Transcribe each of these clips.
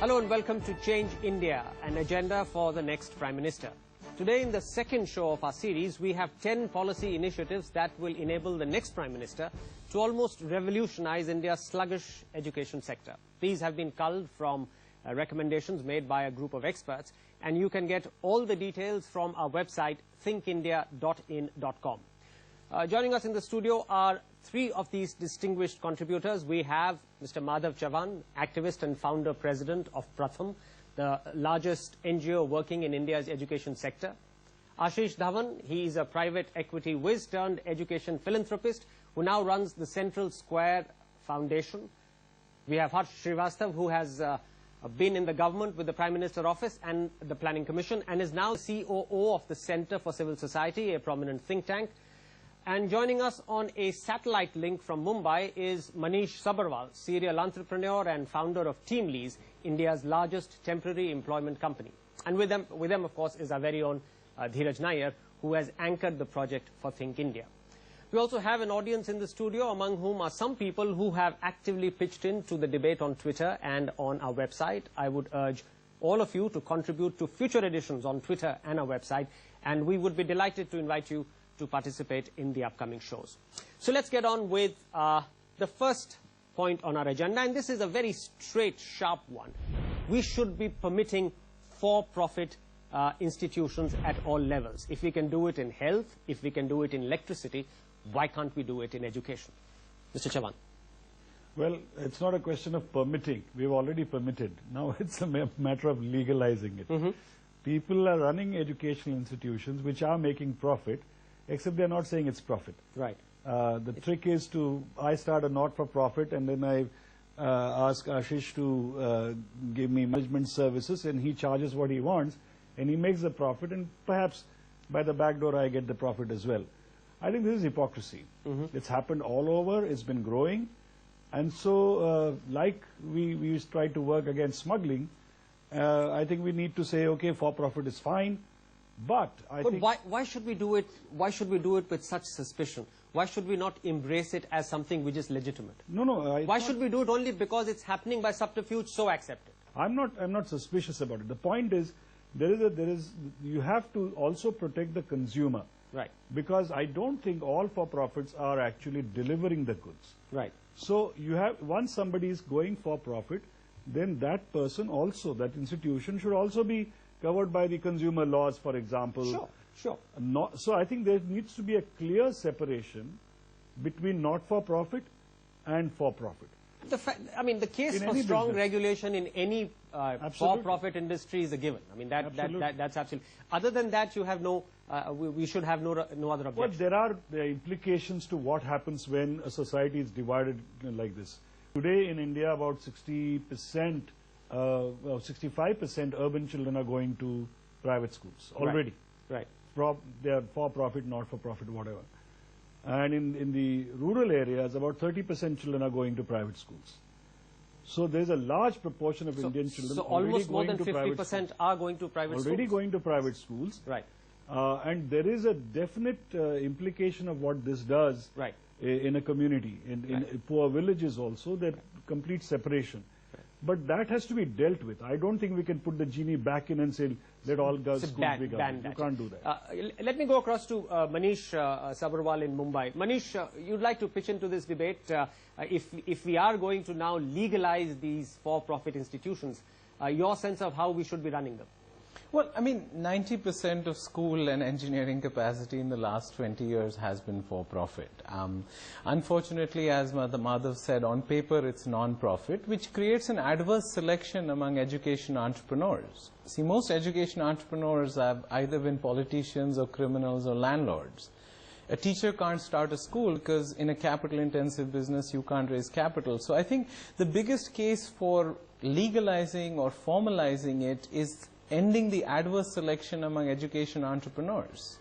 Hello and welcome to Change India, an agenda for the next Prime Minister. Today in the second show of our series, we have 10 policy initiatives that will enable the next Prime Minister to almost revolutionize India's sluggish education sector. These have been culled from recommendations made by a group of experts, and you can get all the details from our website thinkindia.in.com. Joining us in the studio are three of these distinguished contributors. We have Mr. Madhav Chavan, activist and founder president of Pratham, the largest NGO working in India's education sector. Ashish Dhawan, he is a private equity whiz turned education philanthropist who now runs the Central Square Foundation. We have Srivastava, who has been in the government with the Prime Minister office and the Planning Commission and is now COO of the Centre for Civil Society, a prominent think tank. And joining us on a satellite link from Mumbai is Manish Sabharwal, serial entrepreneur and founder of TeamLease, India's largest temporary employment company. And with them, of course, is our very own Dheeraj Nair, who has anchored the project for Think India. We also have an audience in the studio, among whom are some people who have actively pitched into the debate on Twitter and on our website. I would urge all of you to contribute to future editions on Twitter and our website, and we would be delighted to invite you to participate in the upcoming shows. So let's get on with the first point on our agenda, and this is a very straight, sharp one. We should be permitting for-profit institutions at all levels. If we can do it in health, if we can do it in electricity, why can't we do it in education? Mr. Chavan. Well, it's not a question of permitting. We've already permitted. Now it's a matter of legalizing it. People are running educational institutions which are making profit, except they're not saying it's profit. Right. The trick is I start a not-for-profit and then I ask Ashish to give me management services, and he charges what he wants and he makes the profit, and perhaps by the back door I get the profit as well. I think this is hypocrisy. It's happened all over, it's been growing, and so like we try to work against smuggling, I think we need to say, okay, for-profit is fine. But why should we do it? Why should we do it with such suspicion? Why should we not embrace it as something which is legitimate? No. Why should we do it only because it's happening by subterfuge? So accept it. I'm not suspicious about it. The point is, you have to also protect the consumer. Right. Because I don't think all for-profits are actually delivering the goods. Right. So once somebody is going for profit, then that person also, that institution should also be covered by the consumer laws, for example. Sure. So I think there needs to be a clear separation between not-for-profit and for-profit. The case for strong regulation in any for-profit industry is a given. I mean, that's absolutely. Other than that, you have we should have no other objection. But there are implications to what happens when a society is divided like this. Today in India, about 60%, 65% urban children are going to private schools already. Right. They are for-profit, not-for-profit, whatever. And in the rural areas, about 30% children are going to private schools. So there's a large proportion of Indian children almost more than 50% are going to private schools. Already going to private schools. Right. And there is a definite implication of what this does in a community. In poor villages also, that complete separation. But that has to be dealt with. I don't think we can put the genie back in and say, let all girls schools be governed. You can't do that. Let me go across to Manish Sabharwal in Mumbai. Manish, you'd like to pitch into this debate. If we are going to now legalize these for-profit institutions, your sense of how we should be running them? Well, I mean, 90% of school and engineering capacity in the last 20 years has been for profit. Unfortunately, as Madhav said, on paper it's non-profit, which creates an adverse selection among education entrepreneurs. See, most education entrepreneurs have either been politicians or criminals or landlords. A teacher can't start a school because in a capital-intensive business you can't raise capital. So I think the biggest case for legalizing or formalizing it is ending the adverse selection among education entrepreneurs.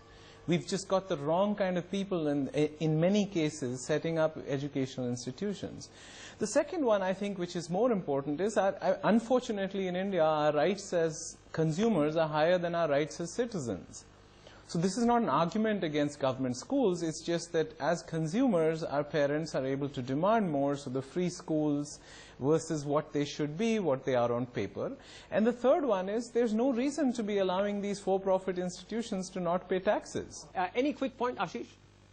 We've just got the wrong kind of people in many cases setting up educational institutions. The second one, I think, which is more important is that unfortunately in India our rights as consumers are higher than our rights as citizens. So this is not an argument against government schools, it's just that as consumers, our parents are able to demand more, so the free schools versus what they should be, what they are on paper. And the third one is there's no reason to be allowing these for-profit institutions to not pay taxes. Any quick point, Ashish?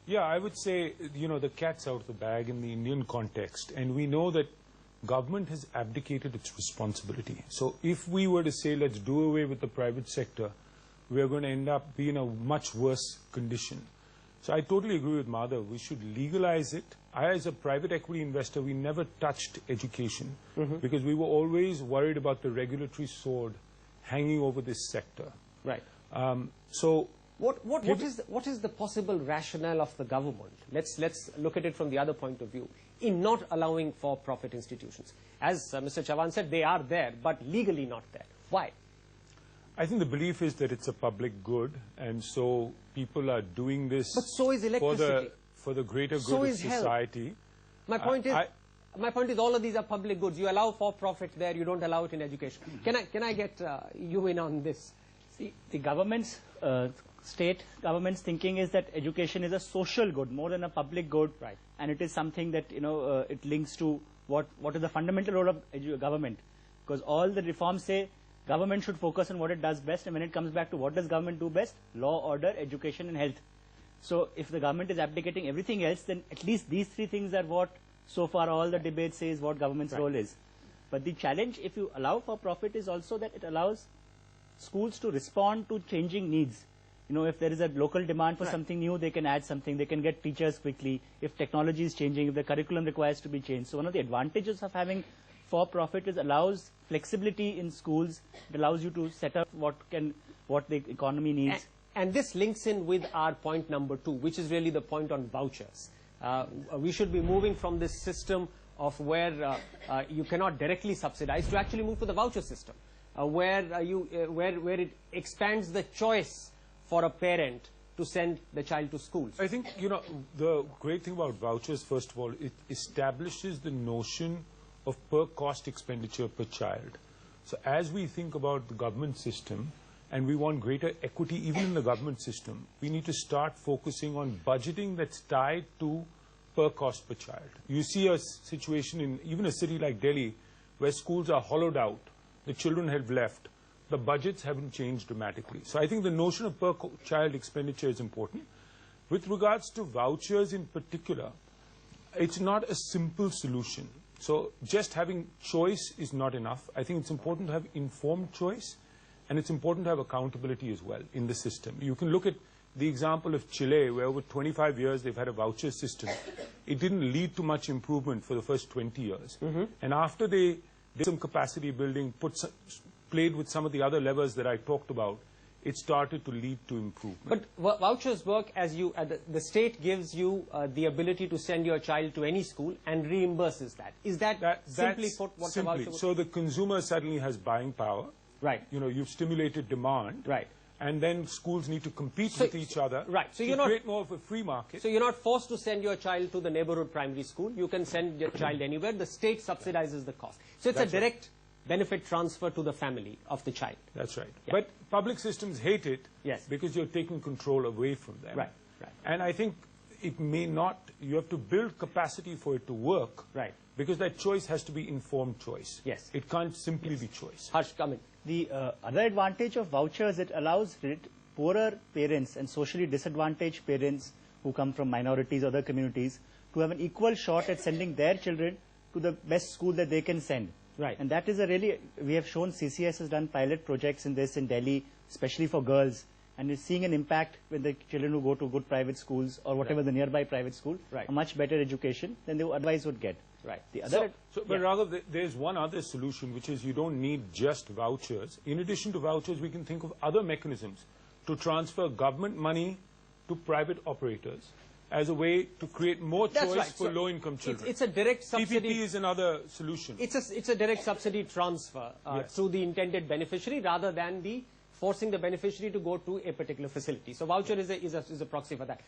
Yeah, I would say, you know, the cat's out of the bag in the Indian context, and we know that government has abdicated its responsibility. So if we were to say, let's do away with the private sector, we are going to end up being in a much worse condition. So I totally agree with Madhav. We should legalize it. I, as a private equity investor, we never touched education because we were always worried about the regulatory sword hanging over this sector. Right. So what is the possible rationale of the government? Let's look at it from the other point of view in not allowing for-profit institutions. As Mr. Chavan said, they are there, but legally not there. Why? I think the belief is that it's a public good, and so people are doing this But so is electricity. for the greater So good of is health. society. My point is all of these are public goods. You allow for-profit there, you don't allow it in education. Can I get you in on this? See, the government's state government's thinking is that education is a social good more than a public good, Right. and it is something that it links to what is the fundamental role of government, because all the reforms say government should focus on what it does best, and when it comes back to what does government do best, law, order, education, and health. So if the government is abdicating everything else, then at least these three things are what so far all the debate says what government's role is. But the challenge, if you allow for profit, is also that it allows schools to respond to changing needs. If there is a local demand for something new, they can add something, they can get teachers quickly. If technology is changing, if the curriculum requires to be changed. So one of the advantages of having for-profit is allows flexibility in schools. It allows you to set up what the economy needs. And this links in with our point number 2, which is really the point on vouchers. We should be moving from this system of where you cannot directly subsidize to actually move to the voucher system, where it expands the choice for a parent to send the child to school. I think, the great thing about vouchers, first of all, it establishes the notion of per cost expenditure per child. So as we think about the government system, and we want greater equity even in the government system, we need to start focusing on budgeting that's tied to per cost per child. You see a situation in even a city like Delhi where schools are hollowed out, the children have left, the budgets haven't changed dramatically. So I think the notion of per child expenditure is important. With regards to vouchers in particular, it's not a simple solution. So just having choice is not enough. I think it's important to have informed choice, and it's important to have accountability as well in the system. You can look at the example of Chile, where over 25 years they've had a voucher system. It didn't lead to much improvement for the first 20 years. And after they did some capacity building, played with some of the other levers that I talked about, it started to lead to improvement. But vouchers work as the state gives you the ability to send your child to any school and reimburses that. Is that simply put what the voucher So the consumer suddenly has buying power. Right. You've stimulated demand. Right. And then schools need to compete with each other. Right. So to create more of a free market. So you're not forced to send your child to the neighborhood primary school. You can send your child anywhere. The state subsidizes the cost. So it's a direct benefit transfer to the family of the child. That's right. Yeah. But public systems hate it because you're taking control away from them. Right. Right. And I think it may not, you have to build capacity for it to work. Right. Because that choice has to be informed choice. Yes. It can't simply be choice. Harsh, come in. The other advantage of vouchers, it allows poorer parents and socially disadvantaged parents who come from minorities, other communities, to have an equal shot at sending their children to the best school that they can send. Right. And that is we have shown CCS has done pilot projects in this in Delhi, especially for girls. And we're seeing an impact when the children who go to good private schools or whatever the nearby private school, a much better education than they otherwise would get. Right. The other, but Raghav, there's one other solution, which is you don't need just vouchers. In addition to vouchers, we can think of other mechanisms to transfer government money to private operators as a way to create more choice for low-income children. It's a direct subsidy. PPP is another solution. It's a direct subsidy transfer through the intended beneficiary rather than forcing the beneficiary to go to a particular facility. So voucher is a proxy for that.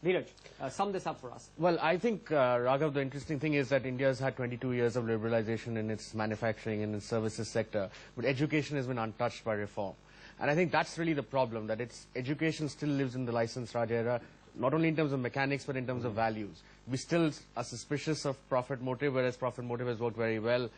Dheeraj, sum this up for us. Well, I think, Raghav, the interesting thing is that India has had 22 years of liberalization in its manufacturing and its services sector, but education has been untouched by reform. And I think that's really the problem, that education still lives in the license Raj era, not only in terms of mechanics, but in terms of values. We still are suspicious of profit motive, whereas profit motive has worked very well.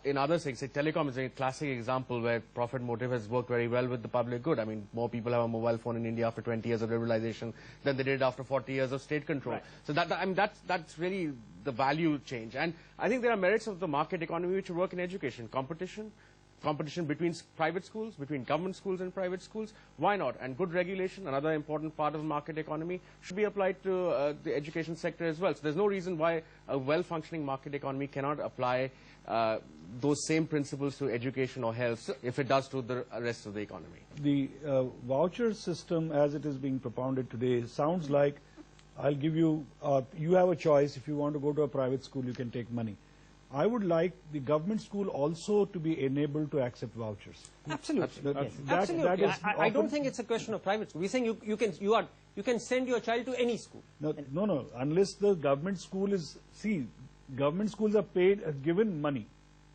In other things, say telecom is a classic example where profit motive has worked very well with the public good. I mean, more people have a mobile phone in India after 20 years of liberalization than they did after 40 years of state control. Right. So that's really the value change. And I think there are merits of the market economy which work in education. Competition between private schools, between government schools and private schools, why not? And good regulation, another important part of the market economy, should be applied to the education sector as well. So there's no reason why a well-functioning market economy cannot apply those same principles to education or health if it does to the rest of the economy. The voucher system as it is being propounded today sounds like, I'll give you, you have a choice. If you want to go to a private school, you can take money. I would like the government school also to be enabled to accept vouchers. Absolutely. Yes. Absolutely. I don't think it's a question of private school. We're saying you can send your child to any school. No. Unless the government school is, government schools are given money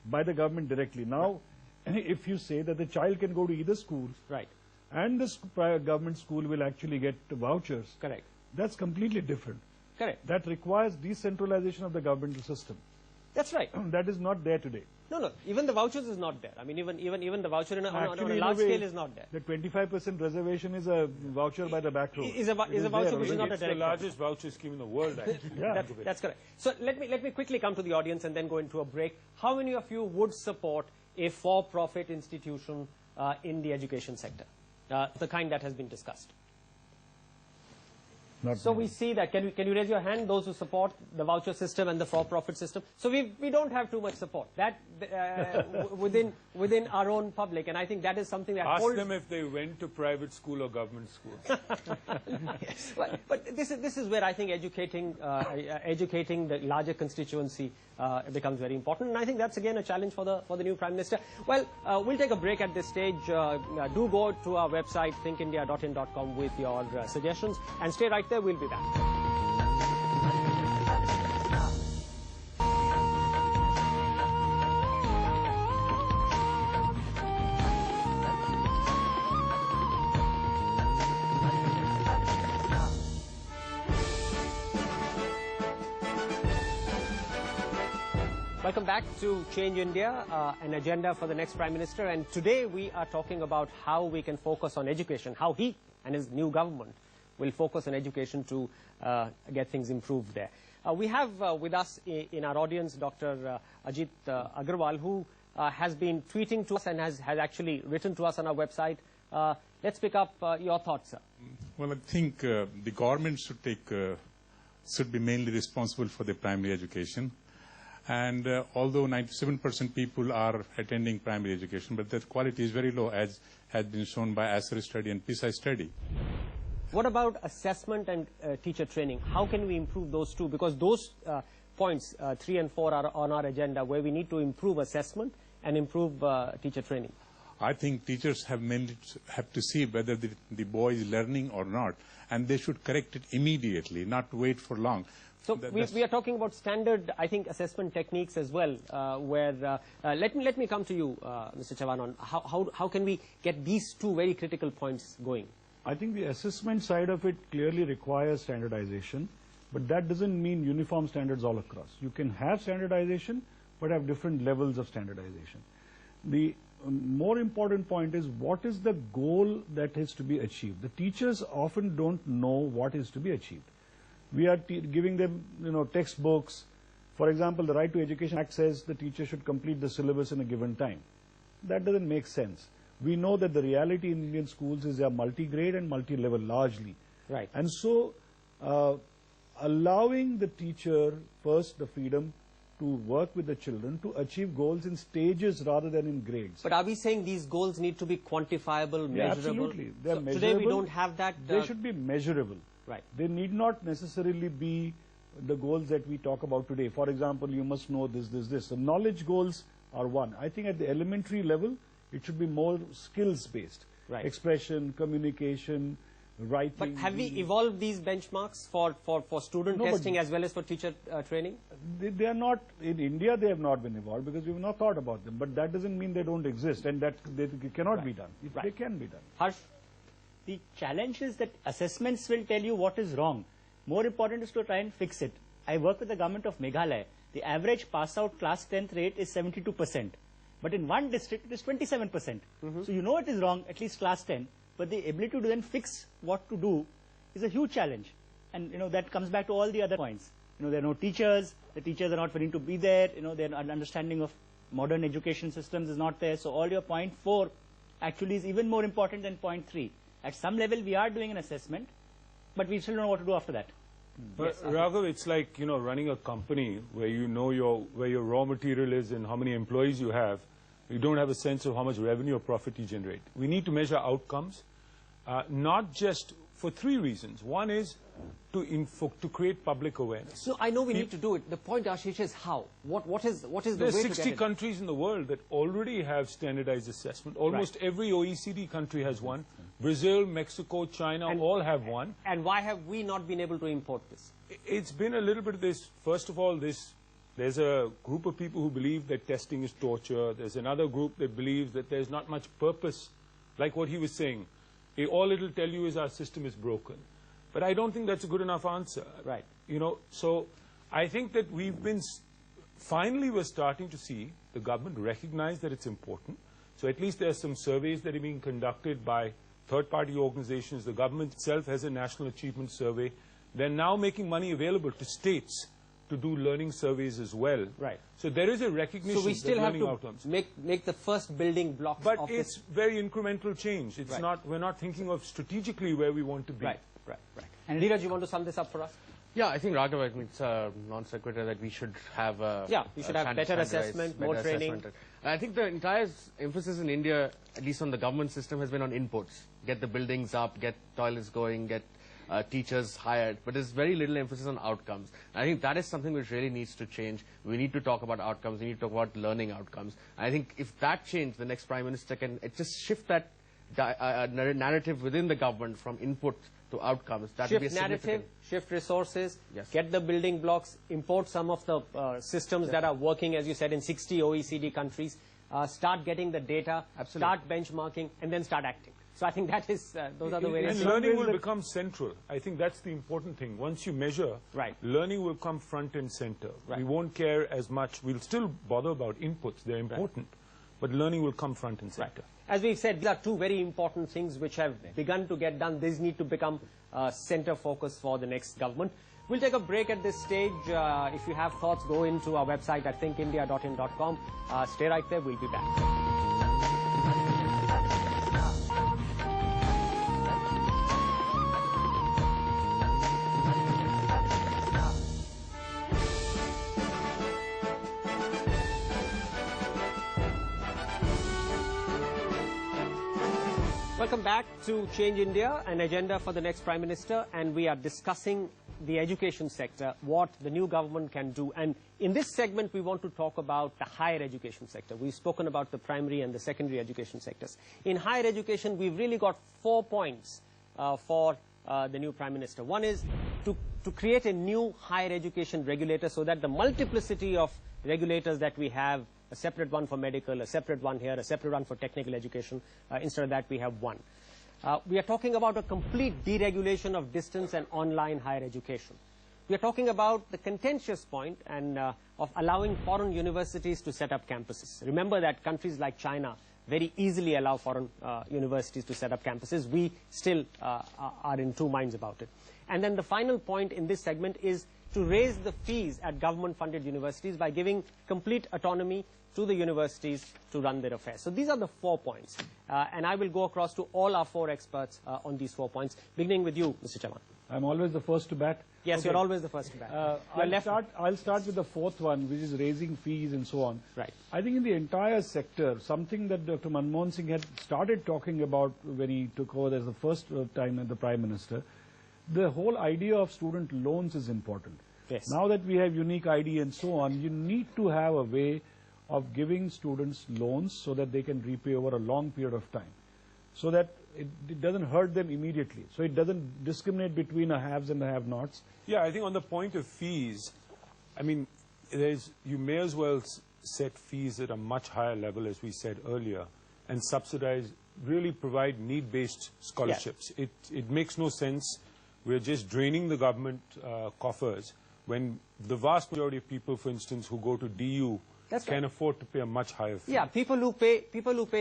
by the government directly. Now, if you say that the child can go to either school, right, and this government school will actually get vouchers, correct, that's completely different. Correct. That requires decentralization of the government system. That's right. That is not there today. No. Even the vouchers is not there. I mean, even the voucher on a large scale is not there. The 25% reservation is a voucher by the back row. Is a voucher which is not a direct. It's the largest voucher scheme in the world, actually. Yeah. That's correct. So let me quickly come to the audience and then go into a break. How many of you would support a for-profit institution in the education sector, the kind that has been discussed? So we see that. Can you raise your hand, those who support the voucher system and the for-profit system? So we don't have too much support that within our own public, and I think that is something that ask them if they went to private school or government school. Yes. But this is where I think educating the larger constituency becomes very important, and I think that's again a challenge for the new Prime Minister. Well, we'll take a break at this stage. Do go to our website thinkindia.in.com with your suggestions, and stay right there. We'll be back. Welcome back to Change India, an agenda for the next Prime Minister. And today we are talking about how we can focus on education, how he and his new government will focus on education to get things improved there. We have with us in our audience Dr. Ajit Agarwal, who has been tweeting to us and has actually written to us on our website. Let's pick up your thoughts, sir. Well, I think the government should be mainly responsible for the primary education. And although 97% people are attending primary education, but the quality is very low, as has been shown by ASR study and PISA study. What about assessment and teacher training? How can we improve those two? Because those points, 3 and 4, are on our agenda, where we need to improve assessment and improve teacher training. I think teachers have to see whether the boy is learning or not, and they should correct it immediately, not wait for long. So we are talking about standard, I think, assessment techniques as well, where let me come to you, Mr. Chavan, on how can we get these two very critical points going? I think the assessment side of it clearly requires standardization, but that doesn't mean uniform standards all across. You can have standardization, but have different levels of standardization. The more important point is, what is the goal that is to be achieved? The teachers often don't know what is to be achieved. We are giving them, textbooks. For example, the Right to Education Act says the teacher should complete the syllabus in a given time. That doesn't make sense. We know that the reality in Indian schools is they are multi-grade and multi-level largely. Right. And so, allowing the teacher first the freedom to work with the children to achieve goals in stages rather than in grades. But are we saying these goals need to be quantifiable, measurable? Yeah, absolutely. They are so measurable. Today we don't have that. They should be measurable. Right. They need not necessarily be the goals that we talk about today. For example, you must know this, this, this. So knowledge goals are one. I think at the elementary level, it should be more skills-based. Right. Expression, communication, writing. But have we evolved these benchmarks for student No, but- testing as well as for teacher training? They are not, in India they have not been evolved because we've not thought about them. But that doesn't mean they don't exist and that they cannot be done. Right. They can be done. Harsh? The challenge is that assessments will tell you what is wrong. More important is to try and fix it. I work with the government of Meghalaya. The average pass-out class 10th rate is 72%. But in one district, it is 27%. So you know it is wrong, at least class 10. But the ability to then fix what to do is a huge challenge. And, that comes back to all the other points. There are no teachers. The teachers are not willing to be there. Their understanding of modern education systems is not there. So all your point 4 actually is even more important than point 3. At some level, we are doing an assessment, but we still don't know what to do after that. But Raghav, it's like, running a company where you know where your raw material is and how many employees you have. You don't have a sense of how much revenue or profit you generate. We need to measure outcomes, not just for 3 reasons. One is to create public awareness. So I know we need to do it. The point, Ashish, is how? What is the way to There's get 60 it? countries in the world that already have standardized assessment. Almost every OECD country has one. Brazil, Mexico, China all have one. And why have we not been able to import this? It's been a little bit of this. First of all, there's a group of people who believe that testing is torture. There's another group that believes that there's not much purpose, like what he was saying. All it'll tell you is our system is broken. But I don't think that's a good enough answer. Right. So I think that finally we're starting to see the government recognize that it's important. So at least there are some surveys that are being conducted by third-party organizations. The government itself has a national achievement survey. They're now making money available to states to do learning surveys as well. Right. So there is a recognition So we still that have learning to outcomes. make the first building blocks But of it's this. very incremental change. It's Right. we're not thinking of strategically where we want to be. Right. And Dheeraj, you want to sum this up for us? Yeah, I think, Raghav, it's a non sequitur that we should have we should have better assessment, more training. I think the entire emphasis in India, at least on the government system, has been on inputs. Get the buildings up, get toilets going, get teachers hired, but there's very little emphasis on outcomes. I think that is something which really needs to change. We need to talk about outcomes. We need to talk about learning outcomes. I think if that change, the next Prime Minister can just shift that narrative within the government from input to outcomes. That would be a Shift narrative, significant. shift resources, Yes. get the building blocks, import some of the systems that are working, as you said, in 60 OECD countries, start getting the data, start benchmarking, and then start acting. So I think that is, those are the various And learning will become central. I think that's the important thing. Once you measure, Right. learning will come front and center. Right. We won't care as much. We'll still bother about inputs. They're important. But learning will come front and center. As we've said, these are 2 very important things which have begun to get done. These need to become center focus for the next government. We'll take a break at this stage. If you have thoughts, go into our website at thinkindia.in.com. Stay right there. We'll be back. Welcome back to Change India, an agenda for the next Prime Minister, and we are discussing the education sector, what the new government can do. And in this segment, we want to talk about the higher education sector. We've spoken about the primary and the secondary education sectors. In higher education, we've really got 4 points for the new Prime Minister. One is to create a new higher education regulator so that the multiplicity of regulators that we have, a separate one for medical, a separate one here, a separate one for technical education. Instead of that, we have one. We are talking about a complete deregulation of distance and online higher education. We are talking about the contentious point of allowing foreign universities to set up campuses. Remember that countries like China very easily allow foreign universities to set up campuses. We still are in 2 minds about it. And then the final point in this segment is to raise the fees at government-funded universities by giving complete autonomy to the universities to run their affairs. So these are the 4 points. And I will go across to all our 4 experts on these 4 points, beginning with you, Mr. Chavan. I'm always the first to bat. Yes, you're always the first to bat. I'll start with the 4th one, which is raising fees and so on. Right. I think in the entire sector, something that Dr. Manmohan Singh had started talking about when he took over as the first time as the Prime Minister, the whole idea of student loans is important. Yes. Now that we have unique ID and so on, you need to have a way of giving students loans so that they can repay over a long period of time. So that it doesn't hurt them immediately. So it doesn't discriminate between the haves and the have-nots. Yeah, I think on the point of fees, I mean, you may as well set fees at a much higher level, as we said earlier, and subsidize, really provide need-based scholarships. Yeah. It makes no sense. We're just draining the government coffers when the vast majority of people, for instance, who go to DU can afford to pay a much higher fee. Yeah, people who pay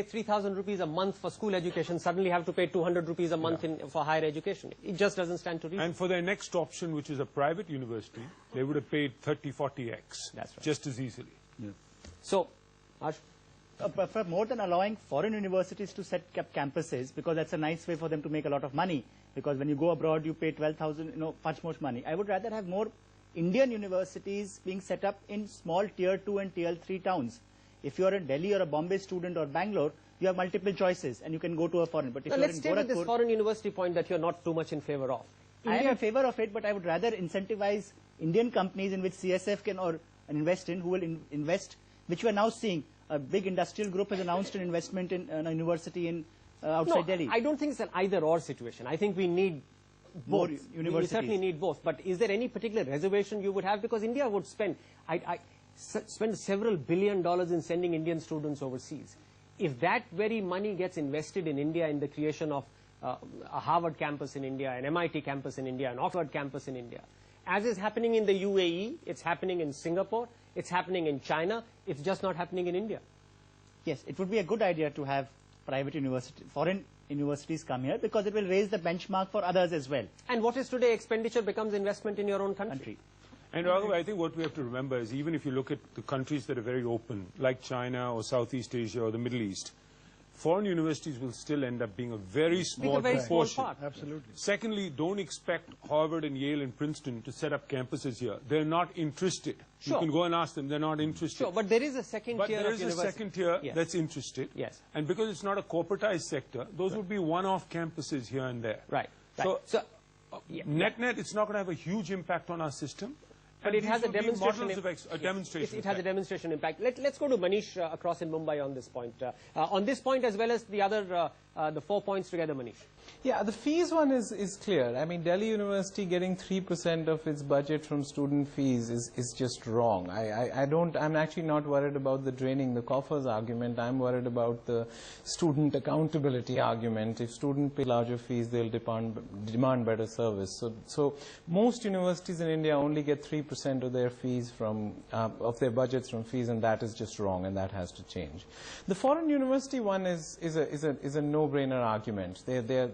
3,000 rupees a month for school education suddenly have to pay 200 rupees a month for higher education. It just doesn't stand to reason. And for their next option, which is a private university, they would have paid 30, 40x. That's right. Just as easily. Yeah. So, Ash? For more than allowing foreign universities to set up campuses, because that's a nice way for them to make a lot of money, because when you go abroad you pay 12,000, much more money. I would rather have more Indian universities being set up in small tier 2 and tier 3 towns. If you are in Delhi or a Bombay student or Bangalore, you have multiple choices and you can go to a foreign. But if let's stay with this foreign university point that you're not too much in favor of. I am in favor of it, but I would rather incentivize Indian companies in which CSF can invest in, who will invest, which we are now seeing. A big industrial group has announced an investment in a university in outside Delhi. I don't think it's an either-or situation. I think we need both. We certainly need both. But is there any particular reservation you would have? Because India would spend several $1 billion in sending Indian students overseas. If that very money gets invested in India in the creation of a Harvard campus in India, an MIT campus in India, an Oxford campus in India, as is happening in the UAE, it's happening in Singapore, it's happening in China, it's just not happening in India. Yes, it would be a good idea to have foreign universities come here, because it will raise the benchmark for others as well. And what is today expenditure becomes investment in your own country. And Raghav, I think what we have to remember is, even if you look at the countries that are very open, like China or Southeast Asia or the Middle East, foreign universities will still end up being a very small proportion. Small part. Absolutely. Secondly, don't expect Harvard and Yale and Princeton to set up campuses here. They're not interested. Sure. You can go and ask them. They're not interested. Sure, but there is a second tier of university. But there is a second tier that's interested. Yes. And because it's not a corporatized sector, those would be one-off campuses here and there. Right. So, net-net, it's not going to have a huge impact on our system. But it has a demonstration. It has a demonstration impact. Let's go to Manish across in Mumbai on this point. On this point, as well as the other, the 4 points together, Manish. Yeah, the fees one is clear. I mean, Delhi University getting 3% of its budget from student fees is just wrong. I'm actually not worried about the draining the coffers argument. I'm worried about the student accountability argument. If students pay larger fees, they'll demand better service. So most universities in India only get 3% of their fees of their budgets from fees, and that is just wrong, and that has to change. The foreign university one is a no-brainer argument.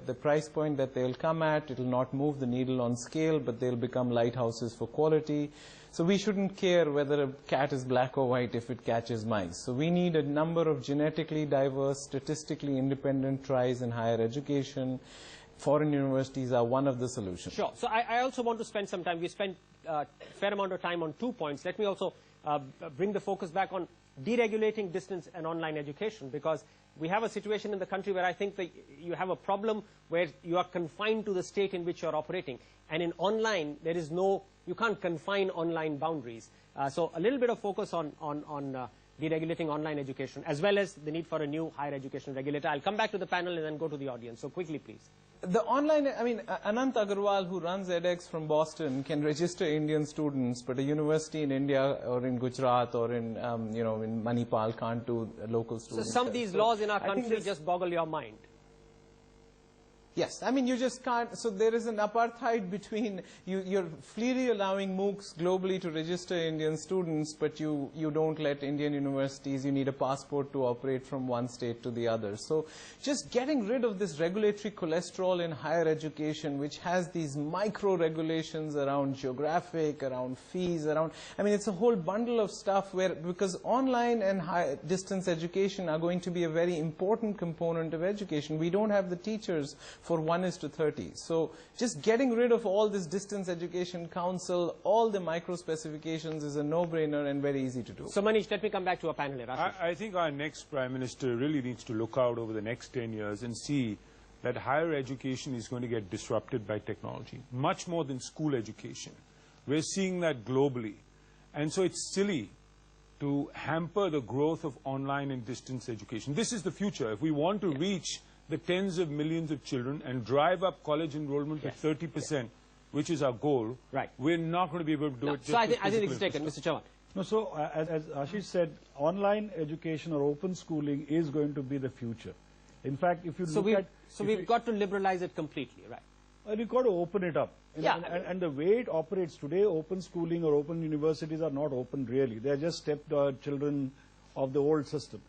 The price point that they'll come at, it'll not move the needle on scale, but they'll become lighthouses for quality. So we shouldn't care whether a cat is black or white if it catches mice. So we need a number of genetically diverse, statistically independent tries in higher education. Foreign universities are one of the solutions. Sure. So I also want to spend some time. We spent a fair amount of time on 2 points. Let me also bring the focus back on deregulating distance and online education, because we have a situation in the country where I think that you have a problem where you are confined to the state in which you are operating. And in online, there is you can't confine online boundaries. So a little bit of focus on deregulating online education, as well as the need for a new higher education regulator. I'll come back to the panel and then go to the audience. So quickly, please. The online, I mean, Anant Agarwal, who runs edX from Boston, can register Indian students, but a university in India or in Gujarat or in, in Manipal can't do local students. So some of these laws in our country just boggle your mind. Yes, I mean, you just can't. So there is an apartheid between you're freely allowing MOOCs globally to register Indian students, but you don't let Indian universities. You need a passport to operate from one state to the other. So just getting rid of this regulatory cholesterol in higher education, which has these micro regulations around geographic, around fees, around. I mean, it's a whole bundle of stuff because online and high distance education are going to be a very important component of education. We don't have the teachers for 1:30. So just getting rid of all this distance education council, all the micro specifications is a no-brainer and very easy to do. So Manish, let me come back to a panel here. I think our next Prime Minister really needs to look out over the next 10 years and see that higher education is going to get disrupted by technology, much more than school education. We're seeing that globally. And so it's silly to hamper the growth of online and distance education. This is the future. If we want to reach the tens of millions of children and drive up college enrollment to 30%, which is our goal, we're not going to be able to do it. So I think it's taken, Mr. Chairman. No, so as Ashish said, online education or open schooling is going to be the future. In fact, if you look at... So we've got to liberalize it completely, right? Well, you've got to open it up. And the way it operates today, open schooling or open universities are not open really. They are just step-children of the old system.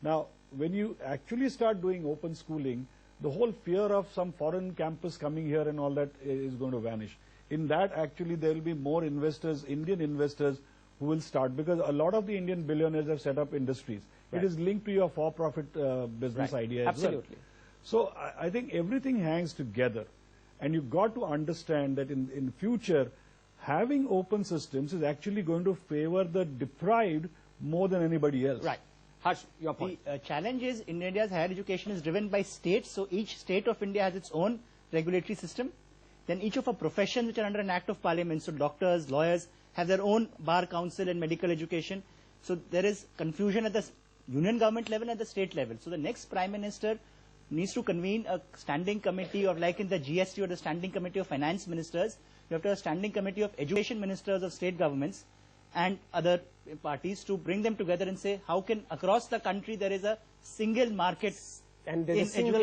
Now, when you actually start doing open schooling, the whole fear of some foreign campus coming here and all that is going to vanish. In that, actually, there will be more investors, Indian investors, who will start, because a lot of the Indian billionaires have set up industries. It is linked to your for-profit business idea as well. Absolutely. So I think everything hangs together. And you've got to understand that in future, having open systems is actually going to favor the deprived more than anybody else. Right. Harsh, your point. The challenge is in India's higher education is driven by states. So each state of India has its own regulatory system. Then each of our professions which are under an act of parliament, so doctors, lawyers, have their own bar council and medical education. So there is confusion at the union government level and the state level. So the next Prime Minister needs to convene a standing committee of, like in the GST or the standing committee of finance ministers, you have to have a standing committee of education ministers of state governments and other parties to bring them together and say how can across the country there is a single market and there is a single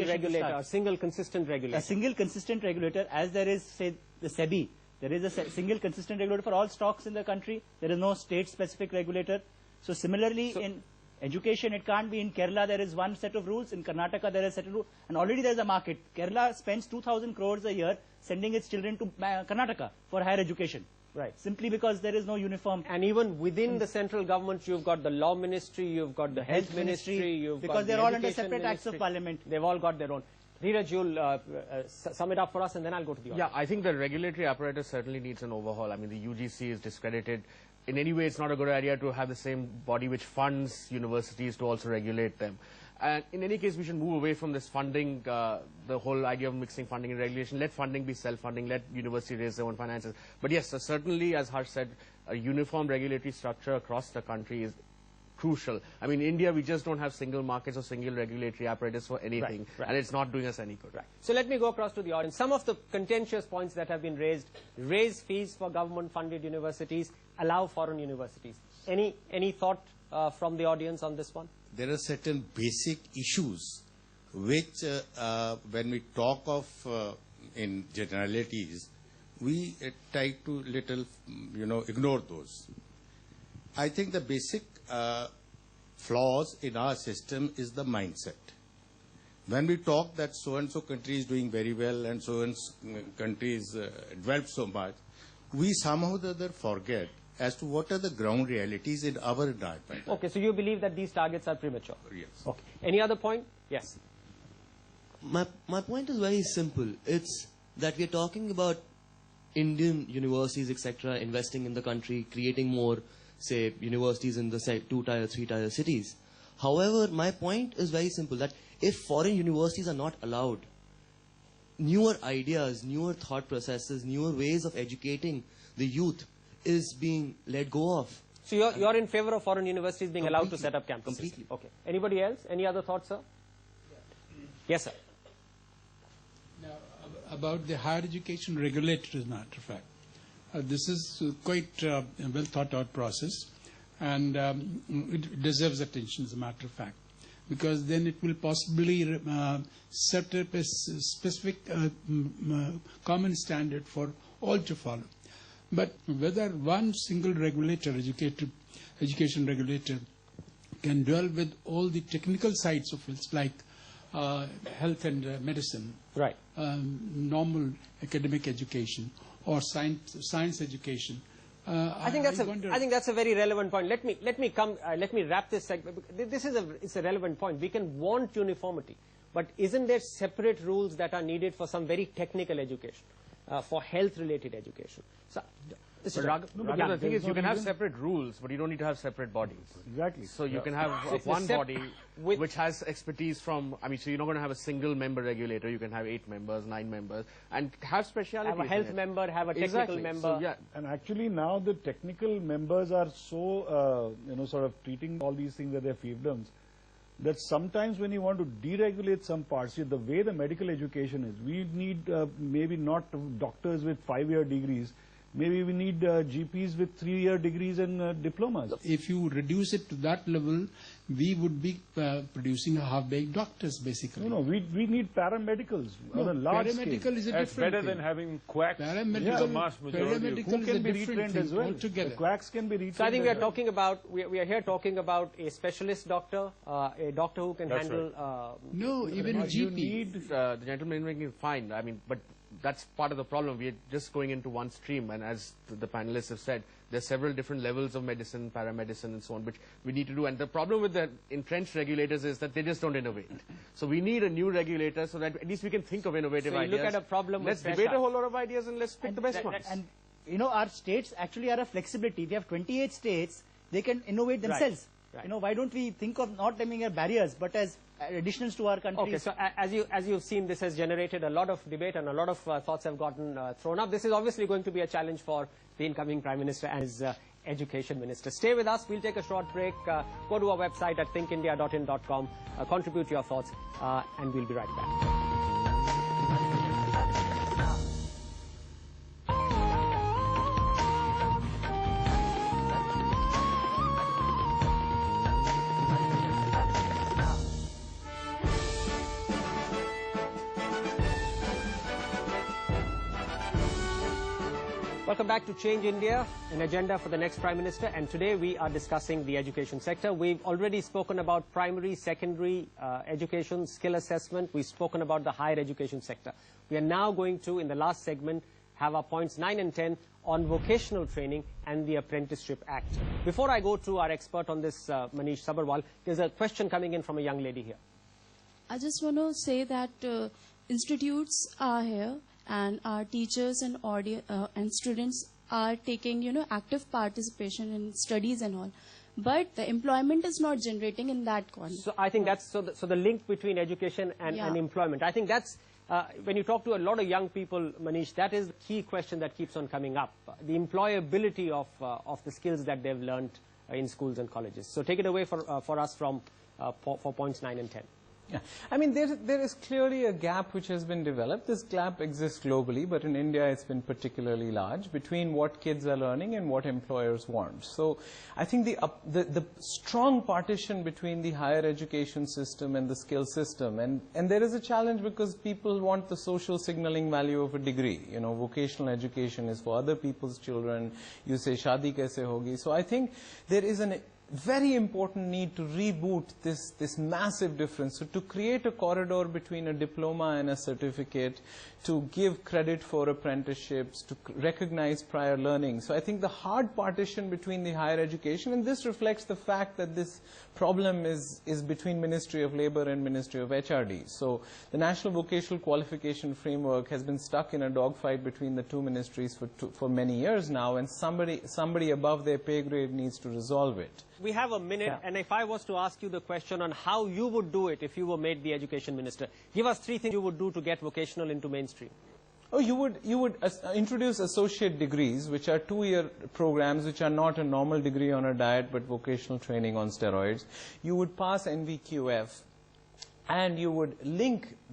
regulator, single consistent regulator. A single consistent regulator, as there is, say, the SEBI. There is a single consistent regulator for all stocks in the country. There is no state-specific regulator. So similarly, in education, it can't be in Kerala there is one set of rules, in Karnataka there is a set of rules, and already there is a market. Kerala spends 2,000 crores a year sending its children to Karnataka for higher education. Right. Simply because there is no uniform. And even within the central government, you've got the law ministry, you've got the health ministry, you've because got they're the all under education separate acts ministry. of parliament. They've all got their own. Dheeraj, you'll sum it up for us and then I'll go to the audience. Yeah, I think the regulatory apparatus certainly needs an overhaul. I mean, the UGC is discredited. In any way, it's not a good idea to have the same body which funds universities to also regulate them. And in any case, we should move away from this funding, the whole idea of mixing funding and regulation. Let funding be self-funding. Let university raise their own finances. But yes, certainly, as Harsh said, a uniform regulatory structure across the country is crucial. I mean, in India, we just don't have single markets or single regulatory apparatus for anything. And it's not doing us any good. Right. So let me go across to the audience. Some of the contentious points that have been raised: raise fees for government-funded universities, allow foreign universities. Any thought from the audience on this one? There are certain basic issues which, when we talk of in generalities, we try to little, ignore those. I think the basic flaws in our system is the mindset. When we talk that so-and-so country is doing very well and so-and-so country is developed so much, we somehow or other forget as to what are the ground realities in our environment. Okay, so you believe that these targets are premature? Yes. Okay. Any other point? Yes. My point is very simple. It's that we are talking about Indian universities, etc., investing in the country, creating more, say, universities in the 2-tier, 3-tier cities. However, my point is very simple, that if foreign universities are not allowed, newer ideas, newer thought processes, newer ways of educating the youth is being let go of. So you're in favor of foreign universities being allowed to set up campuses? Completely. Okay. Anybody else? Any other thoughts, sir? Yes, sir. Now, about the higher education regulator, as a matter of fact. This is quite a well thought out process, and it deserves attention, as a matter of fact, because then it will possibly set up a specific common standard for all to follow. But whether one single regulator, education regulator, can deal with all the technical sides of it, like health and medicine, right, normal academic education, or science education. I think that's a very relevant point. Let me wrap this segment. It's a relevant point. We can want uniformity, but isn't there separate rules that are needed for some very technical education, for health-related education? So, the thing is, you can have separate rules, but you don't need to have separate bodies. Exactly. So you can have one body which has expertise from, so you're not going to have a single member regulator. You can have 8 members, 9 members, and have specialities. Have a health member, have a technical member. So, yeah. And actually now the technical members are so, sort of treating all these things as their fiefdoms, that sometimes when you want to deregulate some parts, see, the way the medical education is, we need maybe not doctors with 5-year degrees, maybe we need GPs with 3-year degrees and diplomas. If you reduce it to that level, we would be producing half-baked doctors, basically. No, we need paramedicals on a large scale. Paramedical is a That's different better thing. than having quacks. Paramedical, The mass majority of- paramedical Who is can a be different retrained thing as well? altogether. The quacks can be retrained. So I think we are as well. talking about, we are here talking about a specialist doctor, a doctor who can That's handle... No, even a You GP. need the gentleman making fine. I mean, but that's part of the problem. We are just going into one stream, and as the panelists have said, there are several different levels of medicine, paramedicine, and so on, which we need to do. And the problem with the entrenched regulators is that they just don't innovate. So we need a new regulator so that at least we can think of innovative So you ideas. look at a problem with Let's fresh debate a art. whole lot of ideas and let's pick the best ones. And you know, our states actually are a flexibility. We have 28 states. They can innovate themselves. Right. You know, why don't we think of not them as barriers, but as additions to our country? Okay, so as you've seen, this has generated a lot of debate and a lot of thoughts have gotten thrown up. This is obviously going to be a challenge for the incoming Prime Minister and his Education Minister. Stay with us. We'll take a short break. Go to our website at thinkindia.in.com, contribute your thoughts, and we'll be right back. Welcome back to Change India, an agenda for the next Prime Minister, and today we are discussing the education sector. We've already spoken about primary, secondary education, skill assessment. We've spoken about the higher education sector. We are now going to, in the last segment, have our points 9 and 10 on vocational training and the Apprenticeship Act. Before I go to our expert on this, Manish Sabharwal, there's a question coming in from a young lady here. I just want to say that institutes are here, and our teachers and and students are taking, active participation in studies and all. But the employment is not generating in that corner. So I think that's so the link between education and employment. I think that's when you talk to a lot of young people, Manish, that is the key question that keeps on coming up: the employability of the skills that they've learned in schools and colleges. So take it away for us from for points 9 and 10. Yeah. I mean, there is clearly a gap which has been developed. This gap exists globally, but in India it's been particularly large between what kids are learning and what employers want. So I think the strong partition between the higher education system and the skill system, and there is a challenge because people want the social signaling value of a degree. Vocational education is for other people's children. You say, shadi kaise hogi? So I think there is a very important need to reboot this massive difference. So to create a corridor between a diploma and a certificate, to give credit for apprenticeships, to recognize prior learning. So I think the hard partition between the higher education, and this reflects the fact that this problem is between Ministry of Labour and Ministry of HRD. So the National Vocational Qualification Framework has been stuck in a dogfight between the two ministries for many years now, and somebody above their pay grade needs to resolve it. We have a minute, and if I was to ask you the question on how you would do it if you were made the Education Minister, give us 3 things you would do to get vocational into mainstream. Oh, you would introduce associate degrees, which are 2-year programs, which are not a normal degree on a diet, but vocational training on steroids. You would pass NVQF, and you would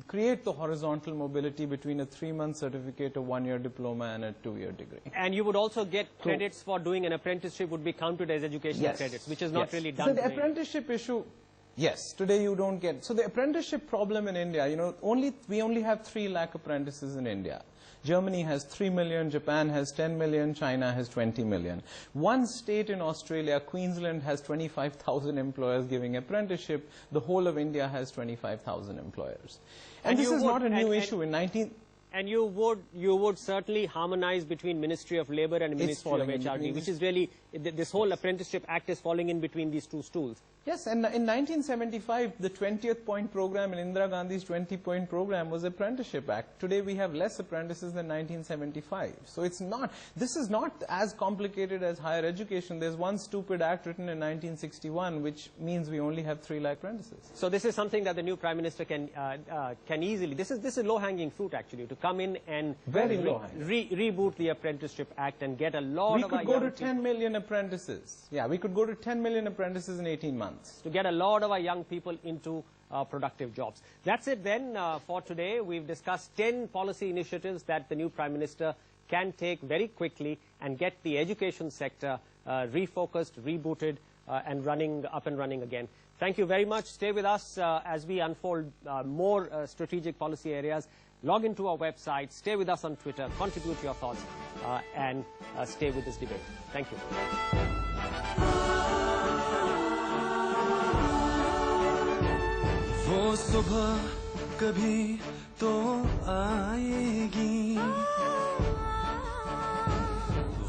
create the horizontal mobility between a 3-month certificate, a 1-year diploma, and a 2-year degree. And you would also get credits for doing an apprenticeship would be counted as educational credits, which is not really done. So the apprenticeship issue, yes, today you don't get. So the apprenticeship problem in India, we only have 3 lakh apprentices in India. Germany has 3 million, Japan has 10 million, China has 20 million. One state in Australia, Queensland, has 25,000 employers giving apprenticeship. The whole of India has 25,000 employers. And this is not a new issue. And you would certainly harmonize between Ministry of Labour and Ministry of HRD, which is really, this whole Apprenticeship Act is falling in between these two stools. Yes, and in 1975, the 20th point program in Indira Gandhi's 20-point program was Apprenticeship Act. Today we have less apprentices than 1975. So this is not as complicated as higher education. There's one stupid act written in 1961, which means we only have 3 lakh apprentices. So this is something that the new Prime Minister can easily, this is low-hanging fruit actually, to come in and Very low-hanging. reboot the Apprenticeship Act and get a lot We of could our go young to people 10 million apprentices. Yeah, we could go to 10 million apprentices in 18 months. to get a lot of our young people into productive jobs. That's it then for today. We've discussed 10 policy initiatives that the new Prime Minister can take very quickly and get the education sector refocused, rebooted, and up and running again. Thank you very much. Stay with us as we unfold more strategic policy areas. Log into our website, stay with us on Twitter, contribute your thoughts, and stay with this debate. Thank you. वो सुबह कभी तो आएगी,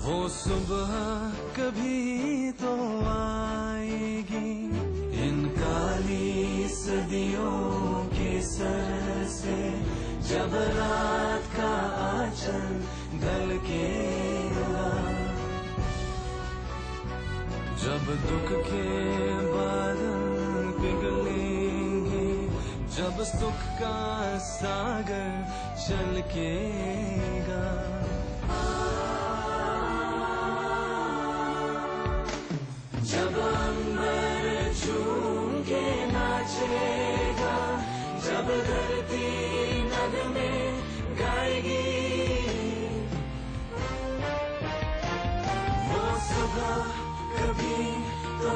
वो सुबह कभी तो आएगी, इन काली सदियों के सर से जब रात का आंचल ढलकेगा, जब दुख के बादल पिघलेंगे, जब सुख का सागर छलकेगा, जब अंबर झूम के नाचेगा, जब धरती नगमे गाएगी, वो सुबह कभी तो